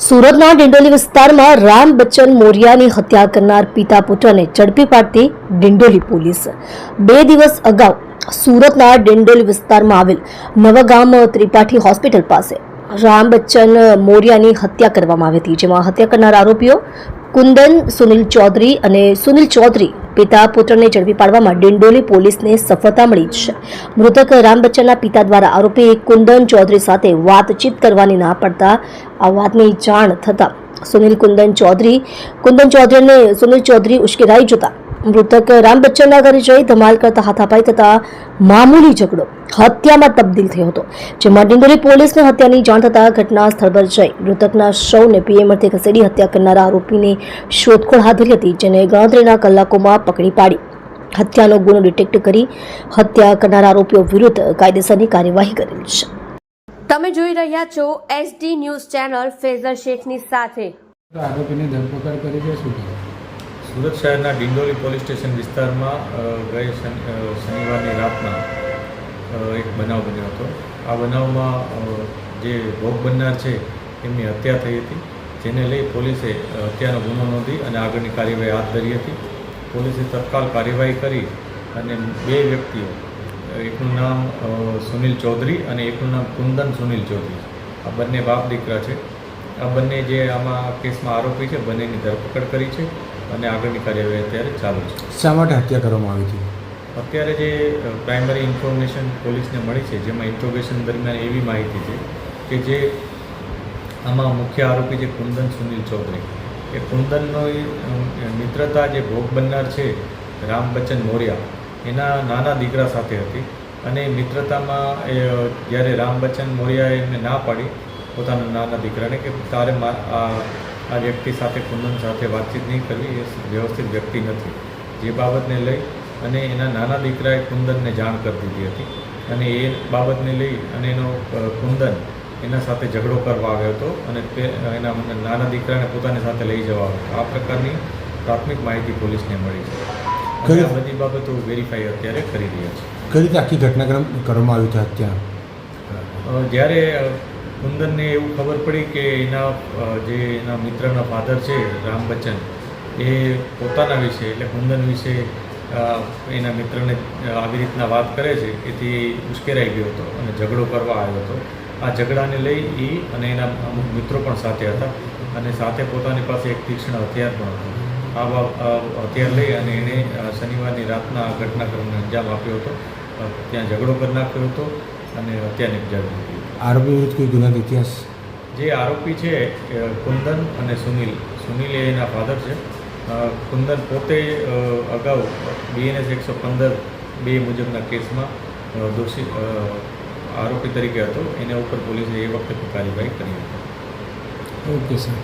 સુરતના ડિંડોલી વિસ્તારમાં રામ બચ્ચન મોરિયાની હત્યા કરનાર પિતા પુત્રને ઝડપી પાડતી ડિંડોલી પોલીસ 2 દિવસ અગાઉ સુરતના ડિંડોલી વિસ્તારમાં આવેલ નવગામ ત્રિપાઠી હોસ્પિટલ પાસે રામ બચ્ચન મોરિયાની હત્યા કરવામાં આવી હતી, જેમાં હત્યા કરનાર આરોપીઓ કુંદન સુનિલ ચૌધરી અને સુનિલ ચૌધરી પિતા પુત્રને ઝડપી પાડવામાં ડિંડોલી પોલીસને સફળતા મળી છે. મૃતક રામ બચ્ચનના પિતા દ્વારા આરોપી કુંદન ચૌધરી સાથે વાતચીત કરવાની ના પડતા આ વાતની જાણ થતા કુંદન ચૌધરીને સુનિલ ચૌધરી ઉશ્કેરાઈ જતા મૃતક રામ બચ્ચનના ઘરે જઈ ધમાલ કરતા હાથાપાઈ થતા મામૂલી ઝઘડો હત્યામાં તબદીલ થયો હતો, જેમાં ડિંડોલી પોલીસને હત્યાની જાણ થતા ઘટના સ્થળ પર જઈ મૃતકના શવને પીએમ અર્થે ખસેડી હત્યા કરનારા આરોપીની શોધખોળ હાથ ધરી હતી, જેને ગણતરીના કલાકોમાં પકડી પાડી હત્યાનો ગુનો ડિટેક્ટ કરી હત્યા કરનારા આરોપીઓ વિરુદ્ધ કાયદેસરની કાર્યવાહી કરેલ છે. તમે જોઈ રહ્યા છો SD ન્યૂઝ ચેનલ ફેઝલ શેખની સાથે. આરોપીની ધરપકડ કરી છે. શું કરે? સુરત શહેરના ડિંડોલી પોલીસ સ્ટેશન વિસ્તારમાં ગઈ શનિવારની રાતના એક બનાવ બન્યો હતો. આ બનાવમાં જે ભોગ બનનાર છે એમની હત્યા થઈ હતી, જેને લઈ પોલીસે હત્યાનો ગુનો નોંધી અને આગળની કાર્યવાહી હાથ ધરી હતી. પોલીસે તત્કાલ કાર્યવાહી કરી અને 2 વ્યક્તિઓ, એકનું નામ સુનિલ ચૌધરી અને એકનું નામ કુંદન સુનિલ ચૌધરી, આ બંને બાપ દીકરા છે. આ બંને જે આમાં કેસમાં આરોપી છે બંનેની ધરપકડ કરી છે અને આગળની કાર્યવાહી અત્યારે ચાલુ છે. શા માટે હત્યા કરવામાં આવી હતી? અત્યારે જે પ્રાઇમરી ઇન્ફોર્મેશન પોલીસને મળી છે, જેમાં ઇન્ટ્રોગેશન દરમિયાન એવી માહિતી છે કે જે આમાં મુખ્ય આરોપી છે કુંદન સુનિલ ચૌધરી, એ કુંદનનો મિત્રતા જે ભોગ બનનાર છે રામ બચ્ચન મોરિયા એના નાના દીકરા સાથે હતી. અને મિત્રતામાં જ્યારે રામ બચ્ચન મોરિયાએ એમને ના પાડી પોતાના નાના દીકરાને કે તારે આ વ્યક્તિ સાથે કુંદન સાથે વાતચીત નહીં કરવી, એ વ્યવસ્થિત વ્યક્તિ નથી, જે બાબતને લઈ અને એના નાના દીકરાએ કુંદનને જાણ કરી દીધી હતી. અને એ બાબતને લઈ અને એનો કુંદન એના સાથે ઝઘડો કરવા આવ્યો હતો અને એના નાના દીકરાને પોતાની સાથે લઈ જવા આવ્યો હતો. આ પ્રકારની પ્રાથમિક માહિતી પોલીસને મળી છે અને આ બધી બાબતો વેરીફાઈ અત્યારે કરી રહ્યા છે. કઈ રીતે આખી ઘટનાક્રમ કરવામાં આવી હતી હત્યા? જ્યારે કુંદનને એવું ખબર પડી કે એના મિત્રના ફાધર છે રામ બચ્ચન, એ પોતાના વિશે એટલે કુંદન વિશે એના મિત્રને આવી રીતના વાત કરે છે, એથી ઉશ્કેરાઈ ગયો હતો અને ઝઘડો કરવા આવ્યો હતો. આ ઝઘડાને લઈ એ અને એના અમુક મિત્રો પણ સાથે હતા અને સાથે પોતાની પાસે એક તીક્ષ્ણ હથિયાર પણ હતું. આ હથિયાર લઈ અને એણે શનિવારની રાતના ઘટનાક્રમને અંજામ આપ્યો હતો, ત્યાં ઝઘડો કરી નાખ્યો હતો અને હત્યા નિપજાવી હતી. આરોપી વિરુદ્ધ કોઈ ગુનાહિત ઇતિહાસ? જે આરોપી છે કુંદન અને સુનિલ એ એના ફાધર છે. કુંદન પોતે અગાઉ BNS 115 મુજબના કેસમાં દોષી આરોપી તરીકે હતો. એના ઉપર પોલીસે એ વખતે કાર્યવાહી કરી હતી. Okay sir.